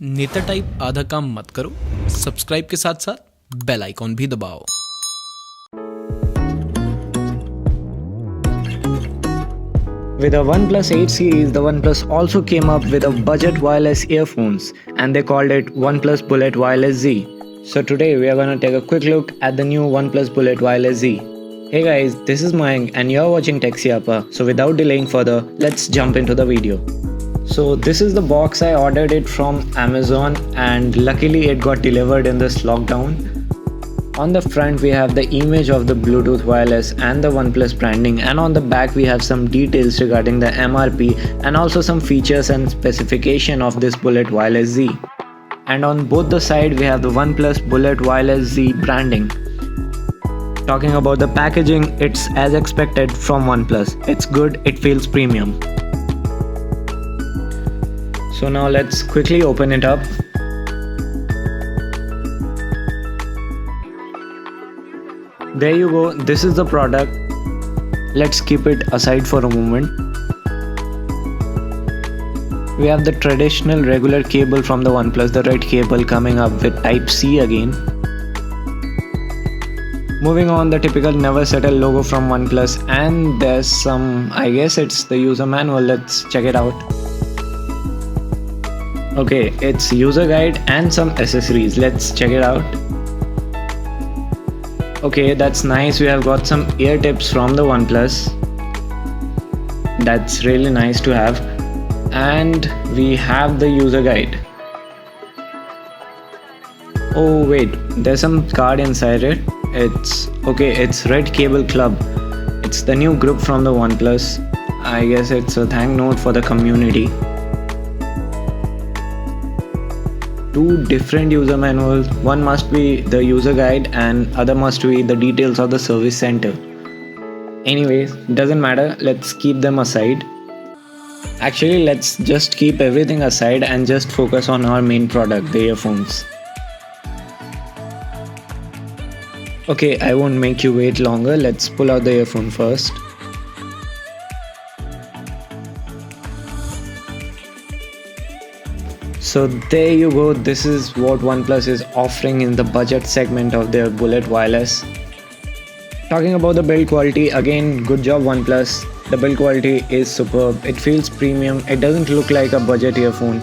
नेता टाइप आधा काम मत करो, सब्सक्राइब के साथ साथ बेल आइकॉन भी दबाओ। With the OnePlus 8 series, the OnePlus also came up with a budget wireless earphones and they called it OnePlus Bullet Wireless Z. So today we are going to take a quick look at the new OnePlus Bullet Wireless Z. Hey guys, this is Mayank and you're watching TechSiapa. So without delaying further, let's jump into the video. So this is the box. I ordered it from Amazon and luckily it got delivered in this lockdown. On the front we have the image of the Bluetooth wireless and the OnePlus branding, and on the back we have some details regarding the MRP and also some features and specification of this Bullet Wireless Z. And on both the side we have the OnePlus Bullet Wireless Z branding. Talking about the packaging, it's as expected from OnePlus. It's good, it feels premium. So now let's quickly open it up. There you go, this is the product. Let's keep it aside for a moment. We have the traditional regular cable from the OnePlus, the red cable coming up with Type-C again. Moving on, the typical never settle logo from OnePlus, and there's some, I guess it's the user manual. Let's check it out. Okay, it's user guide and some accessories. Let's check it out. Okay, that's nice. We have got some ear tips from the OnePlus. That's really nice to have. And we have the user guide. Oh wait, there's some card inside it. It's Red Cable Club. It's the new group from the OnePlus. I guess it's a thank note for the community. Two different user manuals. One must be the user guide and other must be the details of the service center. Anyways, doesn't matter, let's keep them aside. Actually, let's just keep everything aside and just focus on our main product, the earphones. Okay, I won't make you wait longer. Let's pull out the earphone first. So there you go, this is what OnePlus is offering in the budget segment of their Bullet Wireless. Talking about the build quality, again, good job OnePlus. The build quality is superb, it feels premium, it doesn't look like a budget earphone.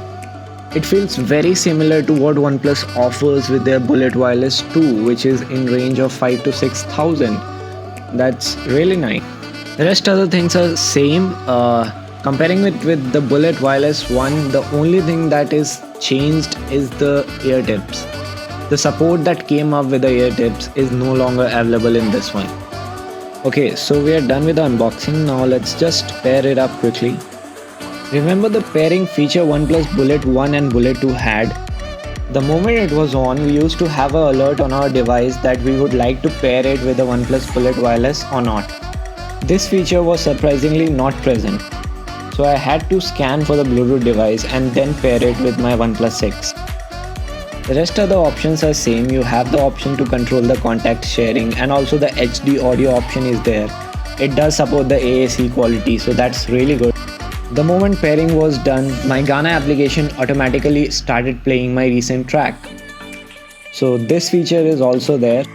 It feels very similar to what OnePlus offers with their Bullet Wireless 2, which is in range of 5,000 to 6,000. That's really nice. The rest of the things are same. Comparing it with the Bullet Wireless 1, the only thing that is changed is the ear tips. The support that came up with the ear tips is no longer available in this one. Okay, so we are done with the unboxing. Now let's just pair it up quickly. Remember the pairing feature OnePlus Bullet 1 and Bullet 2 had? The moment it was on, we used to have an alert on our device that we would like to pair it with the OnePlus Bullet Wireless or not. This feature was surprisingly not present. So I had to scan for the Bluetooth device and then pair it with my OnePlus 6. The rest of the options are same. You have the option to control the contact sharing and also the HD audio option is there. It does support the AAC quality, so that's really good. The moment pairing was done, my Gaana application automatically started playing my recent track. So this feature is also there.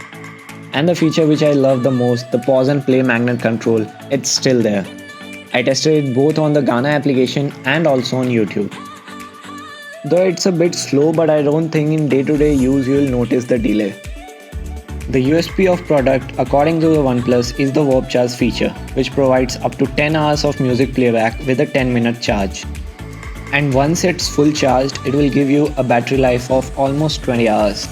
And the feature which I love the most, the pause and play magnet control, it's still there. I tested it both on the Gaana application and also on YouTube. Though it's a bit slow, but I don't think in day-to-day use you will notice the delay. The USP of product according to the OnePlus is the Warp Charge feature, which provides up to 10 hours of music playback with a 10-minute charge. And once it's full charged, it will give you a battery life of almost 20 hours.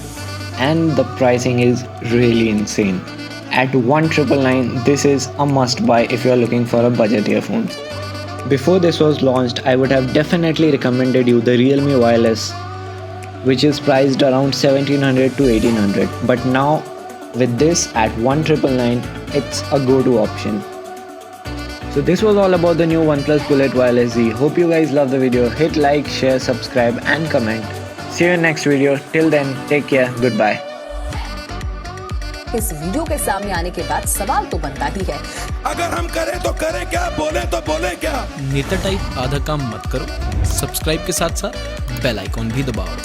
And the pricing is really insane. At 1,999, this is a must buy if you are looking for a budget earphone. Before this was launched, I would have definitely recommended you the Realme Wireless, which is priced around 1,700 to 1,800. But now, with this at 1,999, it's a go-to option. So this was all about the new OnePlus Bullet Wireless Z. Hope you guys love the video. Hit like, share, subscribe and comment. See you in next video. Till then, take care. Goodbye. इस video के सामने आने के बाद सवाल तो बनता ही है, अगर हम करें तो करें क्या, बोले तो बोले क्या। नेता टाइप आधा काम मत करो, सब्सक्राइब के साथ साथ बेल आइकॉन भी दबाओ।